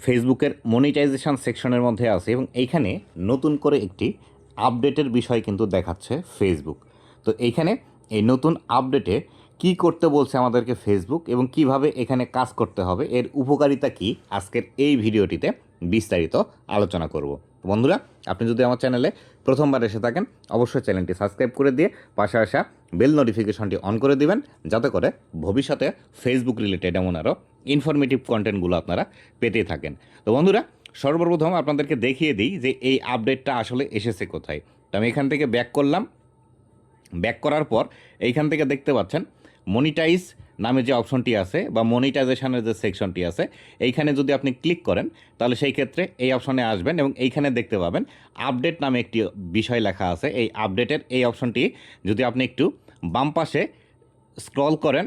ফেসবুকের মনিটাইজেশন সেকশনের মধ্যে আছে এবং এইখানে নতুন করে একটি আপডেটের বিষয় কিন্তু দেখাচ্ছে ফেসবুক। তো এইখানে এই নতুন আপডেটে কি করতে বলছে আমাদেরকে ফেসবুক এবং কিভাবে এখানে কাজ করতে হবে, এর উপকারিতা কি, আজকের এই ভিডিওটিতে বিস্তারিত আলোচনা করব। বন্ধুরা, আপনি যদি আমার চ্যানেলে প্রথমবার এসে থাকেন অবশ্যই চ্যানেলটি সাবস্ক্রাইব করে দিয়ে পাশে আসা বেল নোটিফিকেশনটি অন করে দিবেন, যাতে করে ভবিষ্যতে ফেসবুক রিলেটেড এমন আরও ইনফরমেটিভ কন্টেন্টগুলো আপনারা পেতে থাকেন। তো বন্ধুরা, সর্বপ্রথম আপনাদেরকে দেখিয়ে দিই যে এই আপডেটটা আসলে এসেছে কোথায়। তো আমি এখান থেকে ব্যাক করলাম। ব্যাক করার পর এইখান থেকে দেখতে পাচ্ছেন মনিটাইজ নামে যে অপশনটি আছে বা মনিটাইজেশনের যে সেকশনটি আছে, এইখানে যদি আপনি ক্লিক করেন তাহলে সেই ক্ষেত্রে এই অপশনে আসবেন এবং এইখানে দেখতে পাবেন আপডেট নামে একটি বিষয় লেখা আছে। এই আপডেটের এই অপশনটি যদি আপনি একটু বাম পাশে স্ক্রল করেন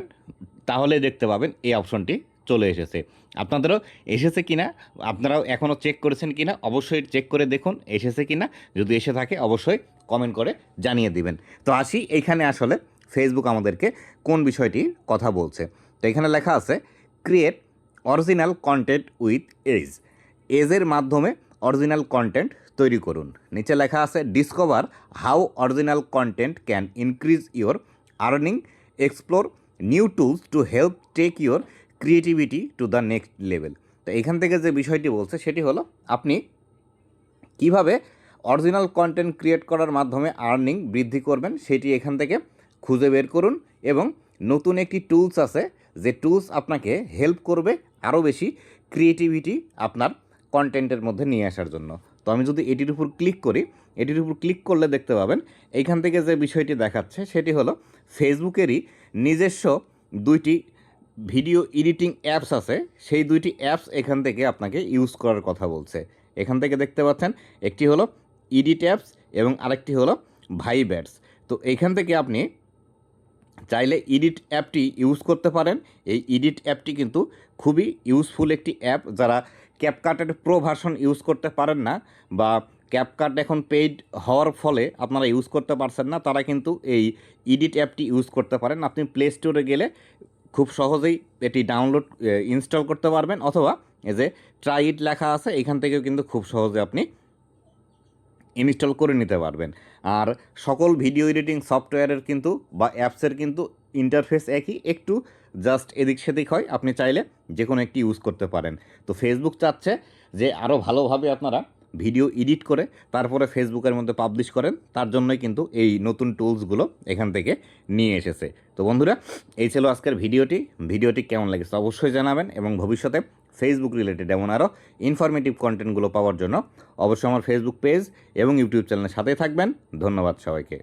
তাহলে দেখতে পাবেন এই অপশনটি চলে এসেছে। আপনাদেরও এসেছে কিনা, আপনারাও এখনও চেক করেছেন কিনা অবশ্যই চেক করে দেখুন এসেছে কিনা। যদি এসে থাকে অবশ্যই কমেন্ট করে জানিয়ে দিবেন। তো আসি এইখানে আসলে ফেসবুক আমাদেরকে কোন বিষয়টি কথা বলছে। তো এখানে লেখা আছে ক্রিয়েট অরিজিনাল কন্টেন্ট উইথ এজের মাধ্যমে অরিজিনাল কন্টেন্ট তৈরি করুন। নিচে লেখা আছে discover how original content can increase your earning, explore new tools to help take your creativity to the next level. তো এখান থেকে যে বিষয়টি বলছে সেটি হলো আপনি কিভাবে অরিজিনাল কন্টেন্ট ক্রিয়েট করার মাধ্যমে আর্নিং বৃদ্ধি করবেন সেটি এখান থেকে খুঁজে বের করুন এবং নতুন একটি টুলস আছে যে টুলস আপনাকে হেল্প করবে আরও বেশি ক্রিয়েটিভিটি আপনার কন্টেন্টের মধ্যে নিয়ে আসার জন্য। তো আমি যদি এটির উপর ক্লিক করি, এটির উপর ক্লিক করলে দেখতে পাবেন এইখান থেকে যে বিষয়টি দেখাচ্ছে সেটি হলো ফেসবুকেরই নিজস্ব দুইটি ভিডিও এডিটিং অ্যাপস আছে, সেই দুইটি অ্যাপস এখান থেকে আপনাকে ইউজ করার কথা বলছে। এখান থেকে দেখতে পাচ্ছেন একটি হলো এডিট অ্যাপস এবং আরেকটি হলো ভাইব্যাটস। তো এইখান থেকে আপনি চাইলে এডিট অ্যাপটি ইউজ করতে পারেন। এই এডিট অ্যাপটি কিন্তু খুবই ইউজফুল একটি অ্যাপ। যারা ক্যাপকাটের প্রো ভার্সন ইউজ করতে পারেন না বা ক্যাপকাট এখন পেইড হওয়ার ফলে আপনারা ইউজ করতে পারছেন না, তারা কিন্তু এই এডিট অ্যাপটি ইউজ করতে পারেন। আপনি প্লে স্টোরে গেলে খুব সহজেই এটি ডাউনলোড ইনস্টল করতে পারবেন, অথবা এই যে ট্রাই ইট লেখা আছে এখান থেকেও কিন্তু খুব সহজে আপনি ইনস্টল করে নিতে পারবেন। আর সকল ভিডিও এডিটিং সফটওয়্যারের কিন্তু বা অ্যাপসের কিন্তু ইন্টারফেস একই, একটু জাস্ট এদিক সেদিক হয়। আপনি চাইলে যে কোনো একটি ইউজ করতে পারেন। তো ফেসবুক চাচ্ছে যে আরও ভালোভাবে আপনারা ভিডিও এডিট করে তারপরে ফেসবুকের মধ্যে পাবলিশ করেন, তার জন্যই কিন্তু এই নতুন টুলসগুলো এখান থেকে নিয়ে এসেছে। তো বন্ধুরা, এই ছিল আজকের ভিডিওটি কেমন লেগেছে অবশ্যই জানাবেন এবং ভবিষ্যতে ফেসবুক রিলেটেড এমন আরও ইনফরমেটিভ কন্টেন্টগুলো পাওয়ার জন্য অবশ্যই আমার ফেসবুক পেজ এবং ইউটিউব চ্যানেলের সাথেই থাকবেন। ধন্যবাদ সবাইকে।